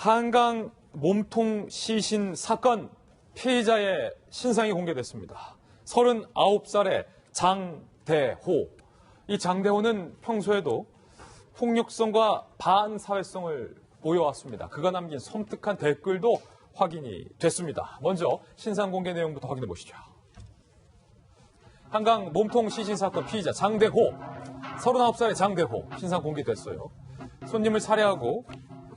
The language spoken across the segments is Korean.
한강 몸통 시신 사건 피의자의 신상이 공개됐습니다. 39살의 장대호. 이 장대호는 평소에도 폭력성과 반사회성을 보여왔습니다. 그가 남긴 섬뜩한 댓글도 확인이 됐습니다. 먼저 신상 공개 내용부터 확인해 보시죠. 한강 몸통 시신 사건 피의자 장대호. 39살의 장대호. 신상 공개됐어요. 손님을 살해하고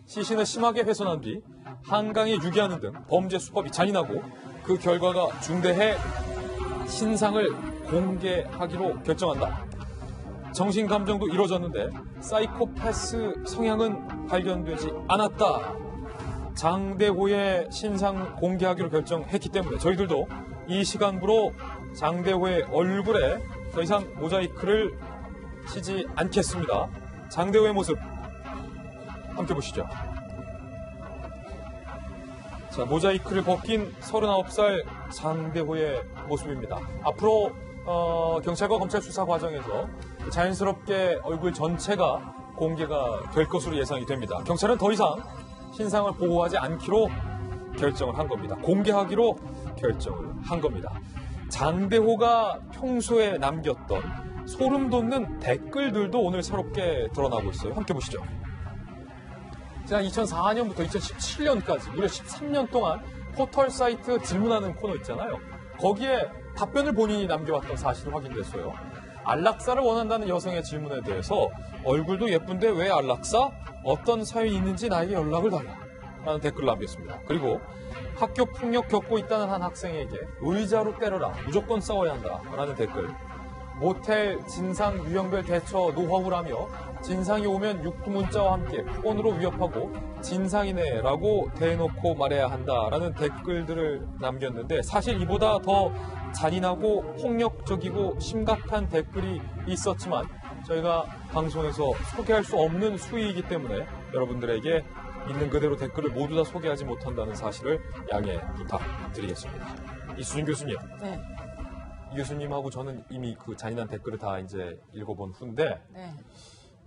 시신을 심하게 훼손한 뒤 한강에 유기하는 등 범죄 수법이 잔인하고 그 결과가 중대해 신상을 공개하기로 결정한다. 정신감정도 이뤄졌는데 사이코패스 성향은 발견되지 않았다. 장대호의 신상 공개하기로 결정했기 때문에 저희들도 이 시간부로 장대호의 얼굴에 더 이상 모자이크를 치지 않겠습니다. 장대호의 모습 함께 보시죠. 자, 모자이크를 벗긴 39살 장대호의 모습입니다. 앞으로 경찰과 검찰 수사 과정에서 자연스럽게 얼굴 전체가 공개가 될 것으로 예상이 됩니다. 경찰은 더 이상 신상을 보호하지 않기로 결정을 한 겁니다. 공개하기로 결정을 한 겁니다. 장대호가 평소에 남겼던 소름 돋는 댓글들도 오늘 새롭게 드러나고 있어요. 함께 보시죠. 지난 2004년부터 2017년까지 무려 13년 동안 포털 사이트 질문하는 코너 있잖아요. 거기에 답변을 본인이 남겨왔던 사실이 확인됐어요. 안락사를 원한다는 여성의 질문에 대해서 얼굴도 예쁜데 왜 안락사? 어떤 사연이 있는지 나에게 연락을 달라. 라는 댓글을 남겼습니다. 그리고 학교 폭력 겪고 있다는 한 학생에게 의자로 때려라. 무조건 싸워야 한다. 라는 댓글. 모텔 진상 유형별 대처 노하우라며 진상이 오면 육두문자와 함께 폰으로 위협하고 진상이네 라고 대놓고 말해야 한다라는 댓글들을 남겼는데 사실 이보다 더 잔인하고 폭력적이고 심각한 댓글이 있었지만 저희가 방송에서 소개할 수 없는 수위이기 때문에 여러분들에게 있는 그대로 댓글을 모두 다 소개하지 못한다는 사실을 양해 부탁드리겠습니다. 이수진 교수님. 네. 이 교수님하고 저는 이미 그 잔인한 댓글을 다 이제 읽어본 후인데 네.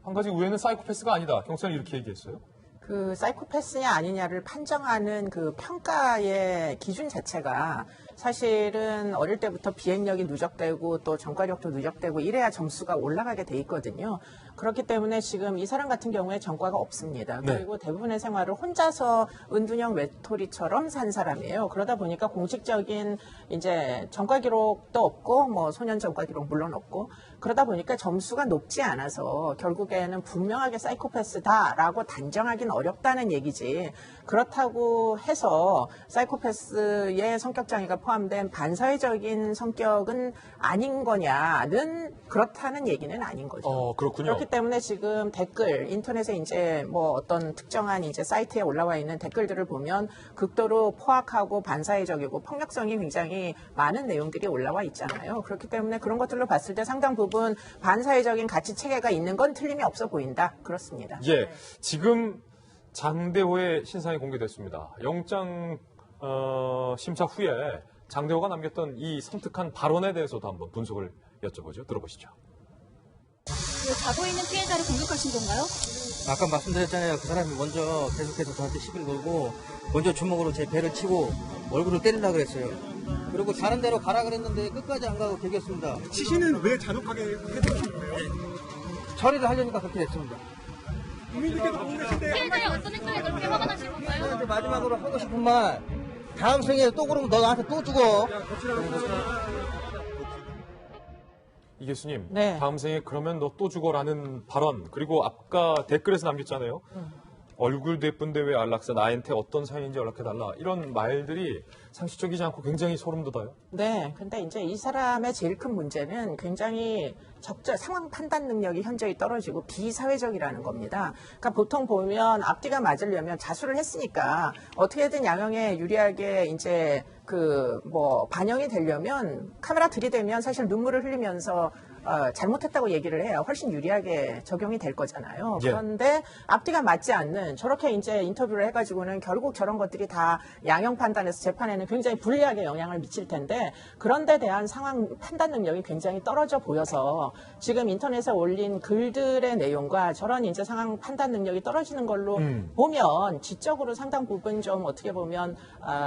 한 가지 우회는 사이코패스가 아니다. 경찰이 이렇게 얘기했어요. 그 사이코패스냐 아니냐를 판정하는 그 평가의 기준 자체가 사실은 어릴 때부터 비행력이 누적되고 또 전과력도 누적되고 이래야 점수가 올라가게 돼 있거든요. 그렇기 때문에 지금 이 사람 같은 경우에 전과가 없습니다. 네. 그리고 대부분의 생활을 혼자서 은둔형 외톨이처럼 산 사람이에요. 그러다 보니까 공식적인 이제 전과 기록도 없고 뭐 소년 전과 기록 물론 없고 그러다 보니까 점수가 높지 않아서 결국에는 분명하게 사이코패스다라고 단정하기는 어렵다는 얘기지. 그렇다고 해서 사이코패스의 성격 장애가 포함된 반사회적인 성격은 아닌 거냐는 그렇다는 얘기는 아닌 거죠. 그렇군요. 그렇기 때문에 지금 댓글, 인터넷에 이제 뭐 어떤 특정한 이제 사이트에 올라와 있는 댓글들을 보면 극도로 포악하고 반사회적이고 폭력성이 굉장히 많은 내용들이 올라와 있잖아요. 그렇기 때문에 그런 것들로 봤을 때 상당 부분 반사회적인 가치 체계가 있는 건 틀림이 없어 보인다. 그렇습니다. 예, 지금 장대호의 신상이 공개됐습니다. 영장 심사 후에 장대호가 남겼던 이 섬뜩한 발언에 대해서도 한번 분석을 여쭤보죠. 들어보시죠. 자고 있는 피해자를 공격하신 건가요? 아까 말씀드렸잖아요. 그 사람이 먼저 계속해서 저한테 시비를 걸고 먼저 주먹으로 제 배를 치고 얼굴을 때리려고 그랬어요. 그리고 다른 데로 가라 그랬는데 끝까지 안 가고 개겼습니다. 시신은 왜 잔혹하게 해주신 거예요? 처리를 하려니까 그렇게 됐습니다. 국민들께서 보고 계신데 피해자의 어떤 행동에 그렇게 화가 나신 건가요? 이제 마지막으로 하고 싶은 말, 다음 생에 또 그러면 너 나한테 또 죽어. 이 교수님, 네. 다음 생에 그러면 너 또 죽어라는 발언, 그리고 아까 댓글에서 남겼잖아요. 얼굴도 예쁜데 왜 안락사, 나한테 어떤 사연인지 연락해달라. 이런 말들이 상식적이지 않고 굉장히 소름 돋아요. 네. 근데 이제 이 사람의 제일 큰 문제는 굉장히 상황 판단 능력이 현저히 떨어지고 비사회적이라는 겁니다. 그러니까 보통 보면 앞뒤가 맞으려면 자수를 했으니까 어떻게든 양형에 유리하게 이제 반영이 되려면 카메라 들이대면 사실 눈물을 흘리면서 잘못했다고 얘기를 해야 훨씬 유리하게 적용이 될 거잖아요. 예. 그런데 앞뒤가 맞지 않는 저렇게 이제 인터뷰를 해가지고는 결국 저런 것들이 다 양형 판단에서 재판에는 굉장히 불리하게 영향을 미칠 텐데 그런 데 대한 상황 판단 능력이 굉장히 떨어져 보여서 지금 인터넷에 올린 글들의 내용과 저런 이제 상황 판단 능력이 떨어지는 걸로 보면 지적으로 상당 부분 좀 어떻게 보면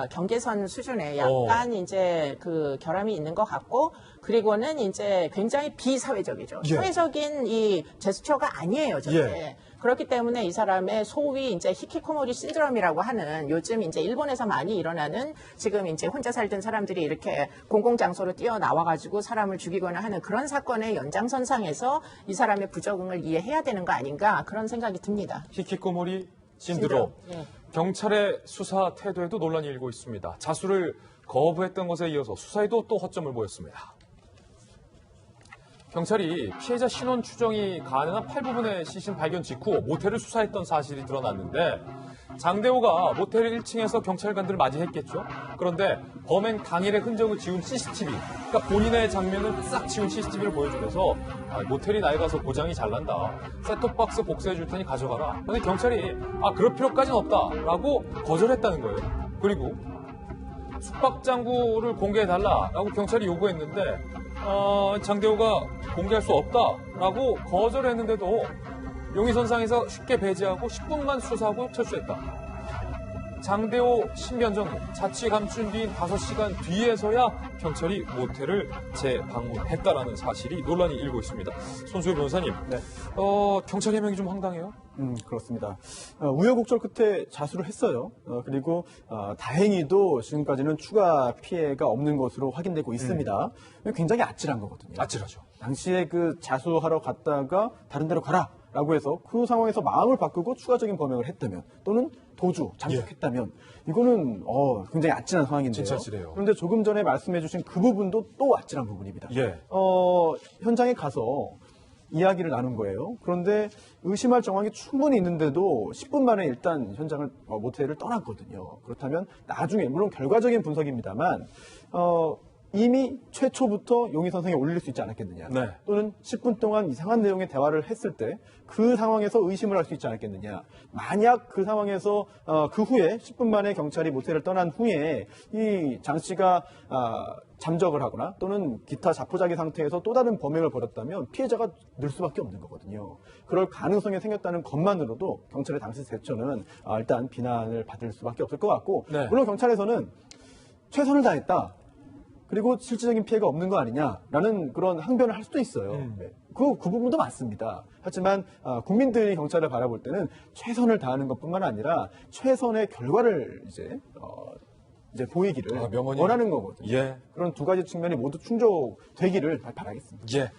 경계선 수준에 약간 이제 그 결함이 있는 것 같고 그리고는 이제 굉장히 비사회적이죠. 예. 사회적인 이 제스처가 아니에요, 저게. 예. 그렇기 때문에 이 사람의 소위 이제 히키코모리 신드롬이라고 하는 요즘 이제 일본에서 많이 일어나는 지금 이제 혼자 살던 사람들이 이렇게 공공장소로 뛰어나와가지고 사람을 죽이거나 하는 그런 사건의 연장선상에서 이 사람의 부적응을 이해해야 되는 거 아닌가 그런 생각이 듭니다. 히키코모리 신드롬. 예. 경찰의 수사 태도에도 논란이 일고 있습니다. 자수를 거부했던 것에 이어서 수사에도 또 허점을 보였습니다. 경찰이 피해자 신원 추정이 가능한 8부분의 시신 발견 직후 모텔을 수사했던 사실이 드러났는데 장대호가 모텔 1층에서 경찰관들을 맞이했겠죠. 그런데 범행 당일의 흔적을 지운 CCTV, 그러니까 본인의 장면을 싹 지운 CCTV를 보여주면서 모텔이 낡아서 고장이 잘 난다. 셋톱박스 복사해 줄 테니 가져가라. 그런데 경찰이 그럴 필요까지는 없다라고 거절했다는 거예요. 그리고 숙박장구를 공개해달라라고 경찰이 요구했는데 장대호가 공개할 수 없다라고 거절했는데도 용의선상에서 쉽게 배제하고 10분만 수사하고 철수했다. 장대호 신변정무 자취 감춘 뒤인 5시간 뒤에서야 경찰이 모텔을 재방문했다라는 사실이 논란이 일고 있습니다. 손수희 변호사님, 네. 경찰 해명이 좀 황당해요? 그렇습니다. 우여곡절 끝에 자수를 했어요. 그리고 다행히도 지금까지는 추가 피해가 없는 것으로 확인되고 있습니다. 굉장히 아찔한 거거든요. 아찔하죠. 당시에 그 자수하러 갔다가 다른 데로 가라라고 해서 그 상황에서 마음을 바꾸고 추가적인 범행을 했다면 또는 도주, 잠적했다면 이거는 굉장히 아찔한 상황인데요. 진짜 아찔해요. 그런데 조금 전에 말씀해주신 그 부분도 또 아찔한 부분입니다. 예. 현장에 가서 이야기를 나눈 거예요. 그런데 의심할 정황이 충분히 있는데도 10분 만에 일단 현장을 모텔을 떠났거든요. 그렇다면 나중에 물론 결과적인 분석입니다만 이미 최초부터 용의 선상에 올릴 수 있지 않았겠느냐. 네. 또는 10분 동안 이상한 내용의 대화를 했을 때 그 상황에서 의심을 할 수 있지 않았겠느냐. 만약 그 상황에서 그 후에 10분 만에 경찰이 모텔을 떠난 후에 이 장 씨가 잠적을 하거나 또는 기타 자포자기 상태에서 또 다른 범행을 벌였다면 피해자가 늘 수밖에 없는 거거든요. 그럴 가능성이 생겼다는 것만으로도 경찰의 당시 대처는 일단 비난을 받을 수밖에 없을 것 같고 네. 물론 경찰에서는 최선을 다했다. 그리고 실질적인 피해가 없는 거 아니냐라는 그런 항변을 할 수도 있어요. 네. 그 부분도 맞습니다. 하지만 국민들이 경찰을 바라볼 때는 최선을 다하는 것뿐만 아니라 최선의 결과를 이제 보이기를 명언이- 원하는 거거든요. 예. 그런 두 가지 측면이 모두 충족되기를 바라겠습니다. 예.